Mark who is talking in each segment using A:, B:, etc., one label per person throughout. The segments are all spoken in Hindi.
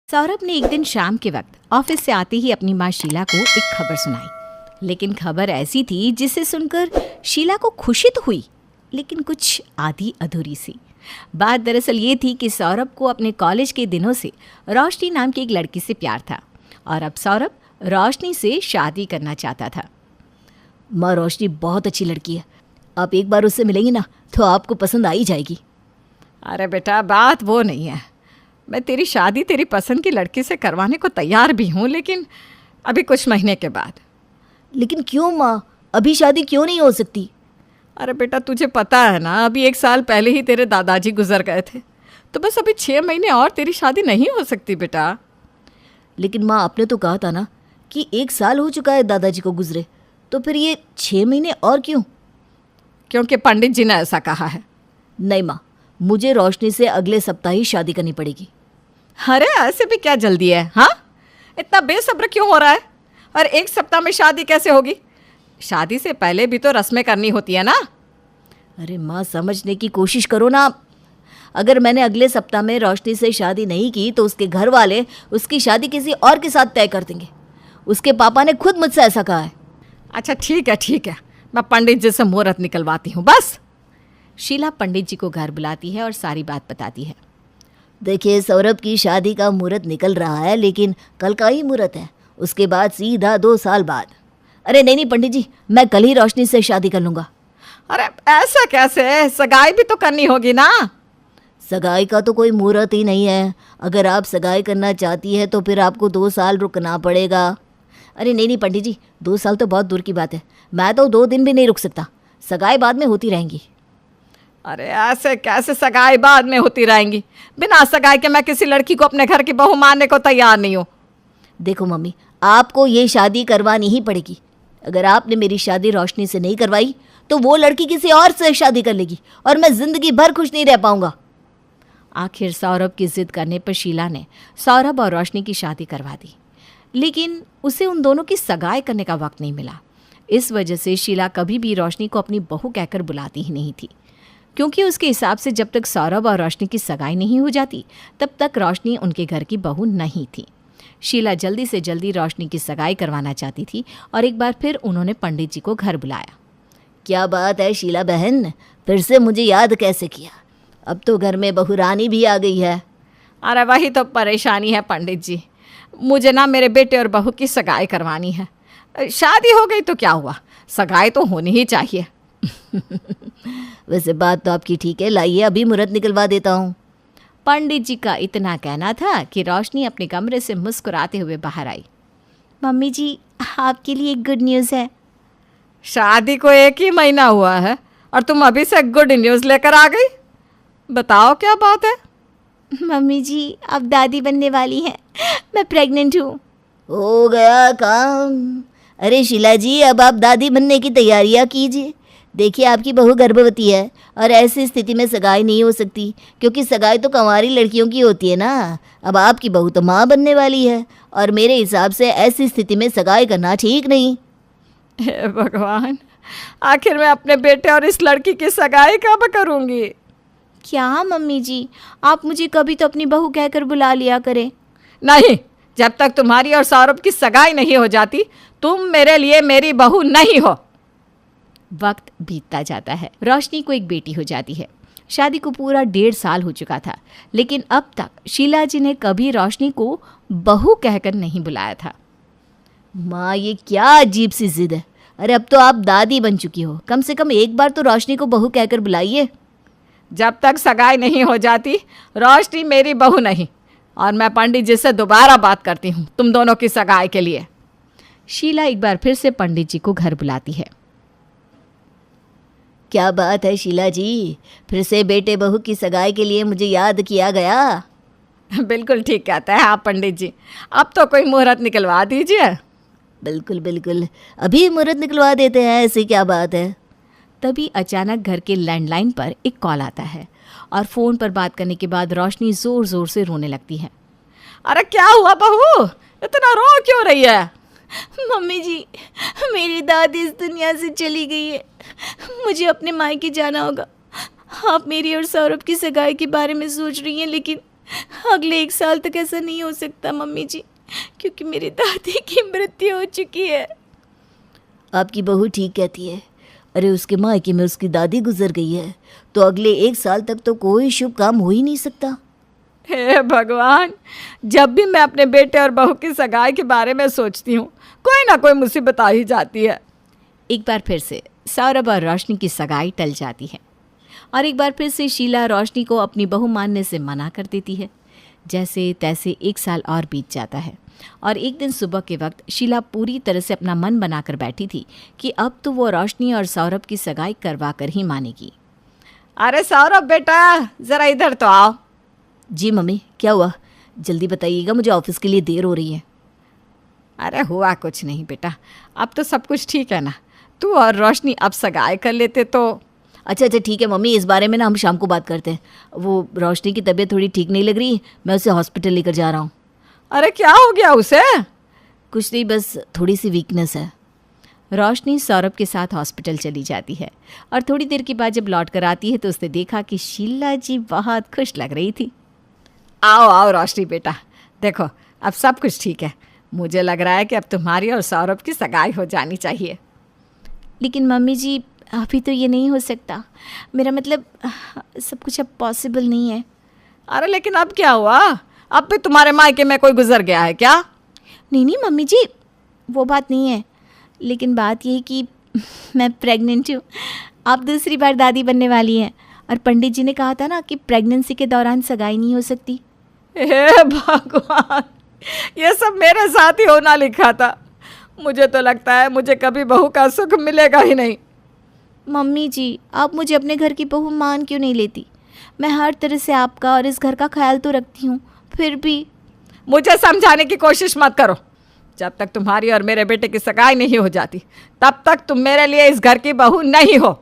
A: सौरभ ने एक दिन शाम के वक्त ऑफिस से आते ही अपनी माँ शीला को एक खबर सुनाई। लेकिन खबर ऐसी थी जिसे सुनकर शीला को खुशी तो हुई, लेकिन कुछ आधी अधूरी सी। बात दरअसल ये थी कि सौरभ को अपने कॉलेज के दिनों से रोशनी नाम की एक लड़की से प्यार था और अब सौरभ रोशनी से शादी करना चाहता था।
B: माँ, रोशनी बहुत अच्छी लड़की है, आप एक बार उससे मिलेंगी ना तो आपको पसंद आ ही जाएगी।
C: अरे बेटा, बात वो नहीं है। मैं तेरी शादी तेरी पसंद की लड़की से करवाने को तैयार भी हूँ, लेकिन अभी कुछ महीने के बाद।
B: लेकिन क्यों माँ, अभी शादी क्यों नहीं हो सकती?
C: अरे बेटा, तुझे पता है ना, अभी 1 साल पहले ही तेरे दादाजी गुजर गए थे, तो बस अभी 6 महीने और तेरी शादी नहीं हो सकती बेटा।
B: लेकिन माँ, आपने तो कहा था ना कि 1 साल हो चुका है दादाजी को गुजरे, तो फिर ये 6 महीने और क्यों?
C: क्योंकि पंडित जी ने ऐसा कहा है।
B: नहीं माँ, मुझे रोशनी से अगले सप्ताह ही शादी करनी पड़ेगी।
C: अरे ऐसे भी क्या जल्दी है? हाँ, इतना बेसब्र क्यों हो रहा है? और 1 सप्ताह में शादी कैसे होगी? शादी से पहले भी तो रस्में करनी होती है ना।
B: अरे माँ, समझने की कोशिश करो ना। अगर मैंने अगले सप्ताह में रोशनी से शादी नहीं की तो उसके घर वाले उसकी शादी किसी और के साथ तय कर देंगे। उसके पापा ने खुद मुझसे ऐसा कहा है।
C: अच्छा ठीक है, मैं पंडित जी से मुहूर्त निकलवाती हूँ बस।
A: शीला पंडित जी को घर बुलाती है और सारी बात बताती है।
B: देखिए, सौरभ की शादी का मुहूर्त निकल रहा है, लेकिन कल का ही मुहूर्त है, उसके बाद सीधा 2 साल बाद। अरे नहीं पंडित जी, मैं कल ही रोशनी से शादी कर लूँगा।
C: अरे ऐसा कैसे? सगाई भी तो करनी होगी ना।
B: सगाई का तो कोई मुहूर्त ही नहीं है। अगर आप सगाई करना चाहती है तो फिर आपको 2 साल रुकना पड़ेगा। अरे नहीं पंडित जी, 2 साल तो बहुत दूर की बात है। मैं तो 2 दिन भी नहीं रुक सकता। सगाई बाद में होती रहेंगी।
C: अरे ऐसे कैसे सगाई बाद में होती रहेंगी? बिना सगाई के मैं किसी लड़की को अपने घर की बहू मानने को तैयार नहीं हूँ।
B: देखो मम्मी, आपको ये शादी करवानी ही पड़ेगी। अगर आपने मेरी शादी रोशनी से नहीं करवाई तो वो लड़की किसी और से शादी कर लेगी और मैं जिंदगी भर खुश नहीं रह पाऊंगा।
A: आखिर सौरभ की जिद करने पर शीला ने सौरभ और रोशनी की शादी करवा दी, लेकिन उसे उन दोनों की सगाई करने का वक्त नहीं मिला। इस वजह से शीला कभी भी रोशनी को अपनी बहू कहकर बुलाती ही नहीं थी, क्योंकि उसके हिसाब से जब तक सौरभ और रोशनी की सगाई नहीं हो जाती तब तक रोशनी उनके घर की बहू नहीं थी। शीला जल्दी से जल्दी रोशनी की सगाई करवाना चाहती थी और एक बार फिर उन्होंने पंडित जी को घर बुलाया।
B: क्या बात है शीला बहन, फिर से मुझे याद कैसे किया? अब तो घर में बहू रानी भी आ गई है।
C: अरे वही तो परेशानी है पंडित जी, मुझे ना मेरे बेटे और बहू की सगाई करवानी है। शादी हो गई तो क्या हुआ, सगाई तो होनी ही चाहिए।
B: वैसे बात तो आपकी ठीक है, लाइए अभी मुहूर्त निकलवा देता हूँ।
A: पंडित जी का इतना कहना था कि रोशनी अपने कमरे से मुस्कुराते हुए बाहर आई। मम्मी जी, आपके लिए एक गुड न्यूज़ है।
C: शादी को 1 ही महीना हुआ है और तुम अभी से गुड न्यूज़ लेकर आ गई? बताओ क्या बात है?
A: मम्मी जी, आप दादी बनने वाली हैं। मैं प्रेग्नेंट हूँ।
B: हो गया काम। अरे शीला जी, अब आप दादी बनने की तैयारियां कीजिए। देखिए, आपकी बहू गर्भवती है और ऐसी स्थिति में सगाई नहीं हो सकती, क्योंकि सगाई तो कंवारी लड़कियों की होती है ना। अब आपकी बहू तो माँ बनने वाली है और मेरे हिसाब से ऐसी स्थिति में सगाई करना ठीक नहीं।
C: हे भगवान, आखिर मैं अपने बेटे और इस लड़की की सगाई कब करूँगी?
A: क्या मम्मी जी, आप मुझे कभी तो अपनी बहू कहकर बुला लिया करें।
C: नहीं, जब तक तुम्हारी और सौरभ की सगाई नहीं हो जाती तुम मेरे लिए मेरी बहू नहीं हो।
A: वक्त बीतता जाता है। रोशनी को एक बेटी हो जाती है। शादी को पूरा 1.5 साल हो चुका था, लेकिन अब तक शीला जी ने कभी रोशनी को बहू कहकर नहीं बुलाया था।
B: माँ, ये क्या अजीब सी जिद है। अरे अब तो आप दादी बन चुकी हो, कम से कम एक बार तो रोशनी को बहू कहकर बुलाइए।
C: जब तक सगाई नहीं हो जाती रोशनी मेरी बहू नहीं, और मैं पंडित जी से दोबारा बात करती हूँ तुम दोनों की सगाई के लिए।
A: शीला एक बार फिर से पंडित जी को घर बुलाती है।
B: क्या बात है शीला जी, फिर से बेटे बहू की सगाई के लिए मुझे याद किया गया।
C: बिल्कुल ठीक कहते हैं आप पंडित जी, अब तो कोई मुहूर्त निकलवा दीजिए।
B: बिल्कुल बिल्कुल, अभी मुहूर्त निकलवा देते हैं, ऐसी क्या बात है।
A: तभी अचानक घर के लैंडलाइन पर एक कॉल आता है और फ़ोन पर बात करने के बाद रोशनी ज़ोर ज़ोर से रोने लगती है।
C: अरे क्या हुआ बहू, इतना रो क्यों रही है?
A: मम्मी जी, मेरी दादी इस दुनिया से चली गई है, मुझे अपने मायके जाना होगा। आप मेरी और सौरभ की सगाई के बारे में सोच रही हैं, लेकिन
B: अगले 1 साल तक ऐसा नहीं हो सकता मम्मी जी, क्योंकि मेरी दादी की मृत्यु हो चुकी है। आपकी बहू ठीक कहती है। अरे उसके मायके में उसकी दादी गुजर गई है, तो अगले 1 साल तक तो कोई शुभ काम हो ही नहीं सकता।
C: हे भगवान, जब भी मैं अपने बेटे और बहू की सगाई के बारे में सोचती हूँ, कोई ना कोई मुसीबत आ ही जाती है।
A: एक बार फिर से सौरभ और रोशनी की सगाई टल जाती है और एक बार फिर से शीला रोशनी को अपनी बहू मानने से मना कर देती है। जैसे तैसे 1 साल और बीत जाता है और एक दिन सुबह के वक्त शीला पूरी तरह से अपना मन बनाकर बैठी थी कि अब तो वो रोशनी और सौरभ की सगाई करवा कर ही मानेगी।
C: अरे सौरभ बेटा, ज़रा इधर तो आओ।
B: जी मम्मी, क्या हुआ? जल्दी बताइएगा, मुझे ऑफिस के लिए देर हो रही है।
C: अरे हुआ कुछ नहीं बेटा, अब तो सब कुछ ठीक है ना। तू और रोशनी अब सगाई कर लेते तो।
B: अच्छा ठीक है मम्मी, इस बारे में ना हम शाम को बात करते हैं। वो रोशनी की तबीयत थोड़ी ठीक नहीं लग रही, मैं उसे हॉस्पिटल लेकर जा रहा हूँ।
C: अरे क्या हो गया उसे?
B: कुछ नहीं, बस थोड़ी सी वीकनेस है।
A: रोशनी सौरभ के साथ हॉस्पिटल चली जाती है और थोड़ी देर के बाद जब लौट कर आती है तो उसने देखा कि शीला जी बहुत खुश लग रही थी।
C: आओ आओ रोशनी बेटा, देखो अब सब कुछ ठीक है। मुझे लग रहा है कि अब तुम्हारी और सौरभ की सगाई हो जानी चाहिए।
B: लेकिन मम्मी जी, अभी तो ये नहीं हो सकता। मेरा मतलब सब कुछ अब पॉसिबल नहीं है।
C: अरे लेकिन अब क्या हुआ? अब भी तुम्हारे मायके में कोई गुजर गया है क्या?
B: नहीं मम्मी जी, वो बात नहीं है। लेकिन बात ये है कि मैं प्रेग्नेंट हूँ। आप दूसरी बार दादी बनने वाली हैं और पंडित जी ने कहा था ना कि प्रेगनेंसी के दौरान सगाई नहीं हो सकती।
C: हे भगवान, ये सब मेरे साथ ही होना लिखा था। मुझे तो लगता है मुझे कभी बहू का सुख मिलेगा ही नहीं।
B: मम्मी जी, आप मुझे अपने घर की बहू मान क्यों नहीं लेती? मैं हर तरह से आपका और इस घर का ख्याल तो रखती हूँ, फिर भी।
C: मुझे समझाने की कोशिश मत करो। जब तक तुम्हारी और मेरे बेटे की सगाई नहीं हो जाती, तब तक तुम मेरे लिए इस घर की बहू नहीं हो।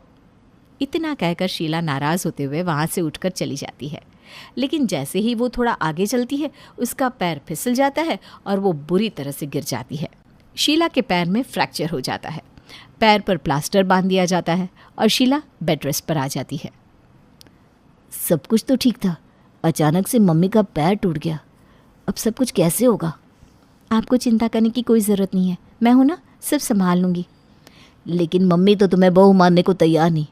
A: इतना कहकर शीला नाराज़ होते हुए वहाँ से उठकर चली जाती है। लेकिन जैसे ही वो थोड़ा आगे चलती है, उसका पैर फिसल जाता है और वो बुरी तरह से गिर जाती है। शीला के पैर में फ्रैक्चर हो जाता है। पैर पर प्लास्टर बांध दिया जाता है और शीला बेड रेस्ट पर आ जाती है।
B: सब कुछ तो ठीक था, अचानक से मम्मी का पैर टूट गया। अब सब कुछ कैसे होगा?
A: आपको चिंता करने की कोई ज़रूरत नहीं है, मैं हूँ ना, सब संभाल लूँगी।
B: लेकिन मम्मी तो तुम्हें बहू मानने को तैयार नहीं,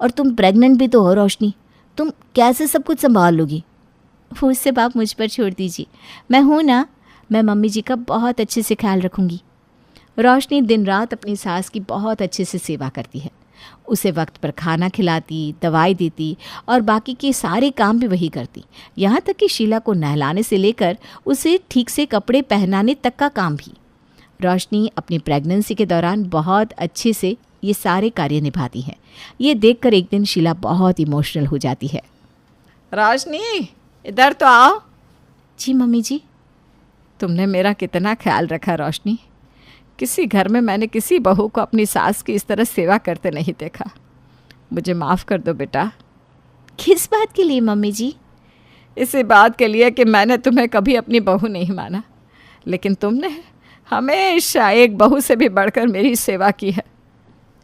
B: और तुम प्रेग्नेंट भी तो हो रोशनी। तुम कैसे सब कुछ संभाल लोगी?
A: वो सब आप मुझ पर छोड़ दीजिए, मैं हूँ ना, मैं मम्मी जी का बहुत अच्छे से ख्याल रखूँगी। रोशनी दिन रात अपनी सास की बहुत अच्छे से सेवा करती है। उसे वक्त पर खाना खिलाती, दवाई देती और बाकी के सारे काम भी वही करती। यहाँ तक कि शीला को नहलाने से लेकर उसे ठीक से कपड़े पहनाने तक का काम भी। रोशनी अपनी प्रेगनेंसी के दौरान बहुत अच्छे से ये सारे कार्य निभाती है। ये देखकर एक दिन शीला बहुत इमोशनल हो जाती है।
C: रोशनी, इधर तो आओ।
A: जी मम्मी जी।
C: तुमने मेरा कितना ख्याल रखा रोशनी। किसी घर में मैंने किसी बहू को अपनी सास की इस तरह सेवा करते नहीं देखा। मुझे माफ़ कर दो बेटा।
A: किस बात के लिए मम्मी जी?
C: इसी बात के लिए कि मैंने तुम्हें कभी अपनी बहू नहीं माना, लेकिन तुमने हमेशा एक बहू से भी बढ़कर मेरी सेवा की है।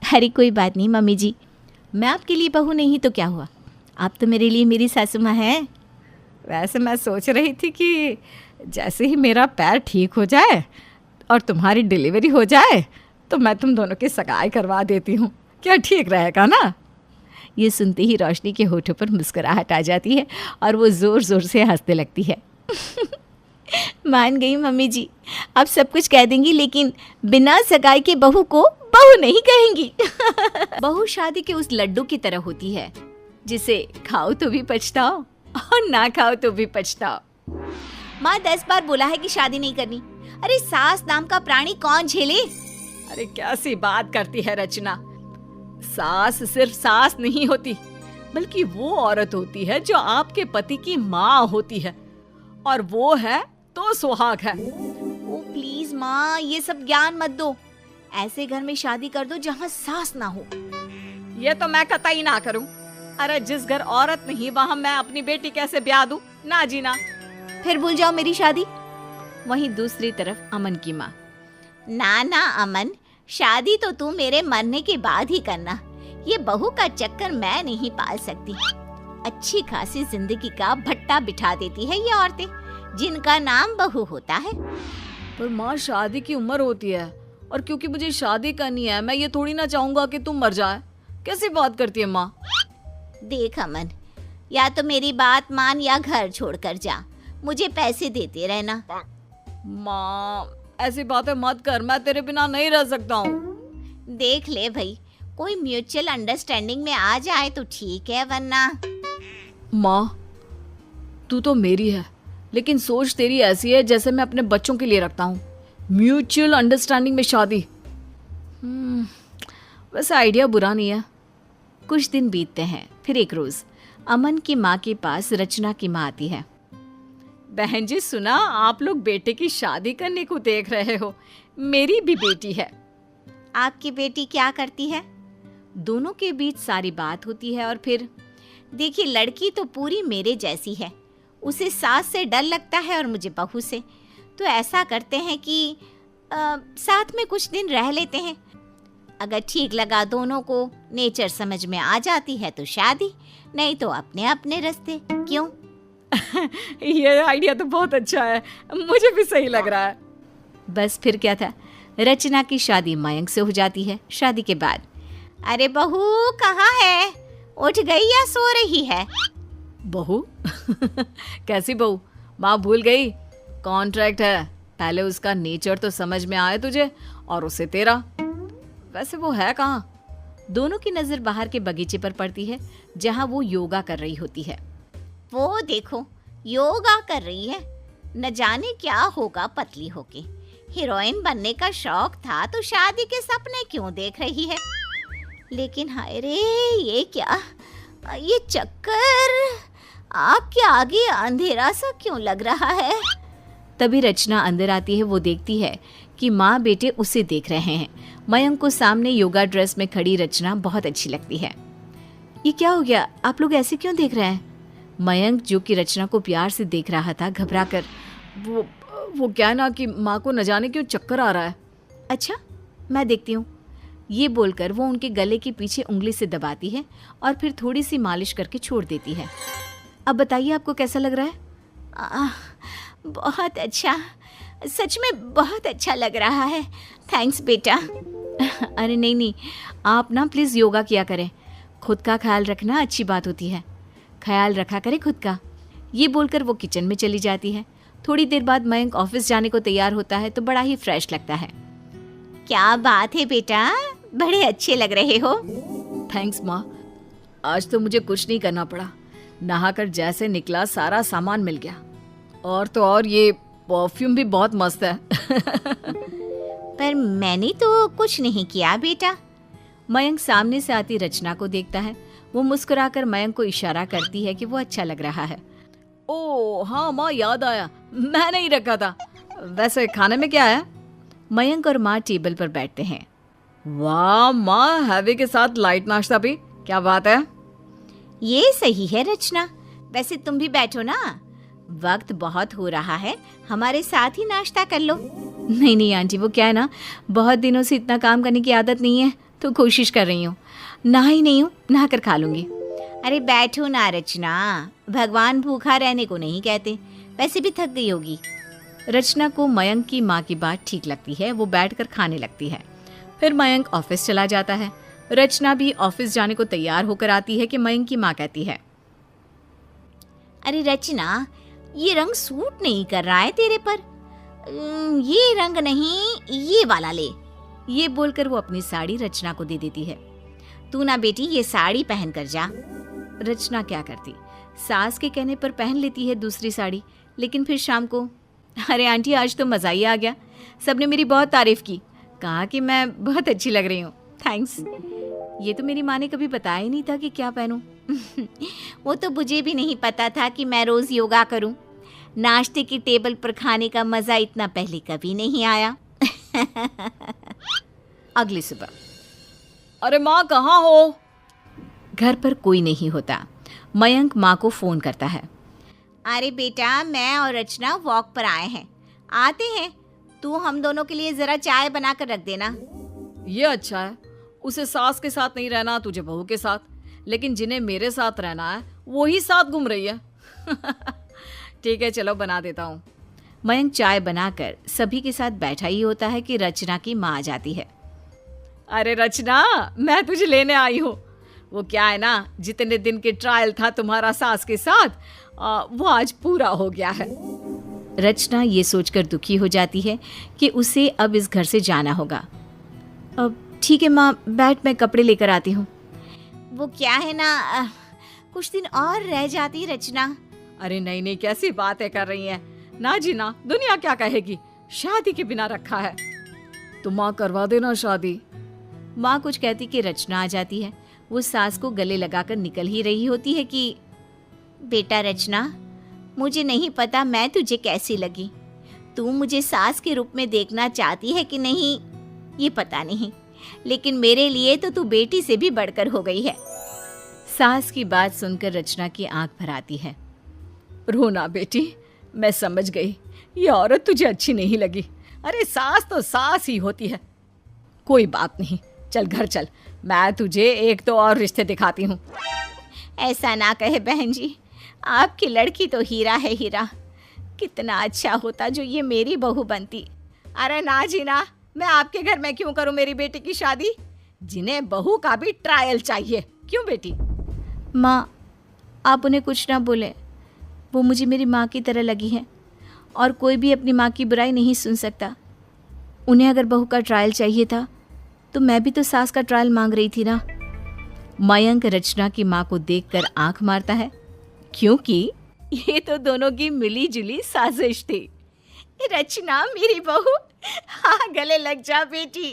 A: अरे कोई बात नहीं मम्मी जी, मैं आपके लिए बहू नहीं तो क्या हुआ, आप तो मेरे लिए मेरी सासू माँ हैं।
C: वैसे मैं सोच रही थी कि जैसे ही मेरा पैर ठीक हो जाए और तुम्हारी डिलीवरी हो जाए तो मैं तुम दोनों की सगाई करवा देती हूँ। क्या ठीक रहेगा ना?
A: ये सुनते ही रोशनी के होठों पर मुस्कुराहट आ जाती है और वो ज़ोर ज़ोर से हंसने लगती है।
B: मान गई मम्मी जी, आप सब कुछ कह देंगी, लेकिन बिना सगाई के बहू को बहू नहीं कहेंगी।
A: बहू शादी के उस लड्डू की तरह होती है जिसे खाओ तो भी पछताओ और ना खाओ तो भी पछताओ।
B: माँ 10 बार बोला है कि शादी नहीं करनी। अरे सास नाम का प्राणी कौन झेले?
C: अरे कैसी बात करती है रचना। सास सिर्फ सास नहीं होती, बल्कि वो औरत होती है जो आपके पति की माँ होती है, और वो है तो सुहाग है।
B: ओ प्लीज माँ, ये सब ज्ञान मत दो। ऐसे घर में शादी कर दो जहाँ सास ना हो।
C: ये तो मैं कतई ना करूं। अरे जिस घर औरत नहीं वहाँ मैं अपनी बेटी कैसे ब्याह दूं? ना जी ना।
B: फिर भूल जाओ मेरी शादी।
A: वहीं दूसरी तरफ अमन की माँ,
B: ना ना अमन, शादी तो तू मेरे मरने के बाद ही करना। ये बहू का चक्कर मैं नहीं पाल सकती। अच्छी खासी जिंदगी का भट्टा बिठा देती है ये औरतें, जिनका नाम बहू होता है।
C: पर माँ शादी की उम्र होती है, और क्योंकि मुझे शादी करनी है मैं ये थोड़ी ना चाहूंगा कि तुम मर जाए। कैसी बात करती है माँ?
B: देख अमन, या तो मेरी बात मान या घर छोड़कर जा, मुझे पैसे देते रहना।
C: माँ ऐसी बातें मत कर, मैं तेरे बिना नहीं रह सकता हूँ।
B: देख ले भाई, कोई म्यूचुअल अंडरस्टैंडिंग में आ जाए तो ठीक है, वरना।
C: माँ तू तो मेरी है, लेकिन सोच तेरी ऐसी है जैसे मैं अपने बच्चों के लिए रखता हूँ। म्यूचुअल अंडरस्टैंडिंग में शादी, वैसे आइडिया बुरा नहीं है।
A: कुछ दिन बीतते हैं। फिर एक रोज अमन की माँ के पास रचना की माँ आती है।
C: बहन जी सुना, आप लोग बेटे की शादी करने को देख रहे हो। मेरी भी बेटी है।
B: आपकी बेटी क्या करती है?
A: दोनों के बीच सारी बात होती है और फिर
B: देखिए, लड़की तो पूरी मेरे जैसी है। उसे सास से डर लगता है और मुझे बहू से। तो ऐसा करते हैं कि साथ में कुछ दिन रह लेते हैं। अगर ठीक लगा दोनों को, नेचर समझ में आ जाती है तो शादी, नहीं तो अपने अपने रास्ते। क्यों?
C: ये आइडिया तो बहुत अच्छा है, मुझे भी सही लग रहा है।
A: बस फिर क्या था, रचना की शादी मयंक से हो जाती है। शादी के बाद,
B: अरे बहू कहाँ है? उठ गई या सो रही है?
C: बहू? कैसी बहू? माँ भूल गई, कॉन्ट्रैक्ट है। पहले उसका नेचर तो समझ में आए तुझे, और उसे तेरा। वैसे वो है कहाँ?
A: दोनों की नजर बाहर के बगीचे पर पड़ती है, जहाँ वो योगा कर रही होती है।
B: वो देखो, योगा कर रही है। न जाने क्या होगा पतली होके। हीरोइन बनने का शौक था तो शादी के सपने क्यों देख रही है? लेकिन हाय रे, ये क्या, ये चक्कर आँख के आगे अंधेरा सा क्यों लग रहा है?
A: तभी रचना अंदर आती है। वो देखती है कि माँ बेटे उसे देख रहे हैं। मयंक को सामने योगा ड्रेस में खड़ी रचना बहुत अच्छी लगती है। ये क्या हो गया, आप लोग ऐसे क्यों देख रहे हैं? मयंक, जो कि रचना को प्यार से देख रहा था, घबरा कर,
C: वो क्या ना कि माँ को न जाने क्यों चक्कर आ रहा है।
A: अच्छा मैं देखती हूँ। ये बोलकर वो उनके गले के पीछे उंगली से दबाती है और फिर थोड़ी सी मालिश करके छोड़ देती है। अब बताइए आपको कैसा लग रहा है?
B: बहुत अच्छा, सच में बहुत अच्छा लग रहा है। थैंक्स बेटा।
A: अरे नहीं, आप ना प्लीज़ योगा किया करें। खुद का ख्याल रखना अच्छी बात होती है। ख्याल रखा करें खुद का। ये बोलकर वो किचन में चली जाती है। थोड़ी देर बाद मयंक ऑफिस जाने को तैयार होता है तो बड़ा ही फ्रेश लगता है।
B: क्या बात है बेटा, बड़े अच्छे लग रहे हो।
C: थैंक्स माँ, आज तो मुझे कुछ नहीं करना पड़ा। नहाकर जैसे निकला सारा सामान मिल गया। और तो और ये परफ्यूम भी बहुत मस्त है।
B: पर मैंने तो कुछ नहीं किया बेटा।
A: मयंक सामने से आती रचना को देखता है। वो मुस्कुराकर मयंक को इशारा करती है कि वो अच्छा लग रहा है।
C: ओह हाँ माँ, याद आया, मैं नहीं रखा था। वैसे खाने में क्या है?
A: मयंक और माँ टेबल पर बैठते हैं।
C: वाह माँ, हैवी के साथ लाइट नाश्ता भी, क्या बात है।
B: ये सही है रचना। वैसे तुम भी बैठो ना, वक्त बहुत हो रहा है, हमारे साथ ही नाश्ता कर लो।
A: नहीं आंटी, वो क्या है ना, बहुत दिनों से इतना काम करने की आदत नहीं है तो कोशिश कर रही हूँ। नहा ही नहीं हूँ, नहा कर खा लूंगी।
B: अरे बैठो ना रचना, भगवान भूखा रहने को नहीं कहते। वैसे भी थक गई होगी।
A: रचना को मयंक की माँ की बात ठीक लगती है। वो बैठकर खाने लगती है। फिर मयंक ऑफिस चला जाता है। रचना भी ऑफिस जाने को तैयार होकर आती है कि मयंक की माँ कहती है,
B: अरे रचना, ये रंग सूट नहीं कर रहा है तेरे पर। ये रंग नहीं, ये वाला ले।
A: ये बोलकर वो अपनी साड़ी रचना को दे देती है।
B: तू ना बेटी ये साड़ी पहन कर जा।
A: रचना क्या करती, सास के कहने पर पहन लेती है दूसरी साड़ी। लेकिन फिर शाम को, अरे आंटी आज तो मज़ा ही आ गया। सबने मेरी बहुत तारीफ की, कहा कि मैं बहुत अच्छी लग रही हूँ। थैंक्स। ये तो मेरी माँ ने कभी बताया ही नहीं था कि क्या पहनूं।
B: वो तो मुझे भी नहीं पता था कि मैं रोज योगा करूं। नाश्ते की टेबल पर खाने का मजा इतना पहले कभी नहीं आया।
A: अगली सुबह,
C: अरे माँ कहाँ हो?
A: घर पर कोई नहीं होता। मयंक माँ को फोन करता है।
B: अरे बेटा, मैं और रचना वॉक पर आए हैं, आते हैं। तू हम दोनों के लिए जरा चाय बना कर रख देना।
C: ये अच्छा है, उसे सास के साथ नहीं रहना, तुझे बहू के साथ। लेकिन जिन्हें मेरे साथ रहना है वो ही साथ घूम रही है। ठीक है, चलो बना देता हूँ।
A: मयंक चाय बनाकर सभी के साथ बैठा ही होता है कि रचना की माँ आ जाती है।
C: अरे रचना, मैं तुझे लेने आई हूँ। वो क्या है ना, जितने दिन के ट्रायल था तुम्हारा सास के साथ, वो आज पूरा हो गया है।
A: रचना ये सोचकर दुखी हो जाती है कि उसे अब इस घर से जाना होगा। अब ठीक है माँ, बैठ, मैं कपड़े लेकर आती हूँ।
B: वो क्या है ना, कुछ दिन और रह जाती रचना।
C: अरे नहीं नहीं, कैसी बातें कर रही हैं। ना जी ना, दुनिया क्या कहेगी, शादी के बिना रखा है। तुम माँ करवा देना शादी।
A: माँ कुछ कहती कि रचना आ जाती है। वो सास को गले लगाकर निकल ही रही होती है कि
B: बेटा रचना, मुझे नहीं पता मैं तुझे कैसी लगी। तू मुझे सास के रूप में देखना चाहती है कि नहीं ये पता नहीं, लेकिन मेरे लिए तो तू बेटी से भी बढ़कर हो गई है।
A: सास की बात सुनकर रचना की आंख भर आती है।
C: रोना बेटी, मैं समझ गई, ये औरत तुझे अच्छी नहीं लगी। अरे सास तो सास ही होती है। कोई बात नहीं, चल घर चल, मैं तुझे एक तो और रिश्ते दिखाती हूँ।
B: ऐसा ना कहे बहन जी, आपकी लड़की तो हीरा है हीरा। कितना अच्छा होता जो ये मेरी बहू बनती।
C: अरे ना जी ना, मैं आपके घर में क्यों करूँ मेरी बेटी की शादी? जिन्हें बहू का भी ट्रायल चाहिए। क्यों बेटी?
A: माँ, आप उन्हें कुछ ना बोले, वो मुझे मेरी माँ की तरह लगी है और कोई भी अपनी माँ की बुराई नहीं सुन सकता। उन्हें अगर बहू का ट्रायल चाहिए था तो मैं भी तो सास का ट्रायल मांग रही थी ना। मयंक रचना की माँ को देखकर आंख मारता है, क्योंकि ये तो दोनों की मिली जुली साजिश थी।
B: रचना मेरी बहू, हाँ गले लग जा बेटी।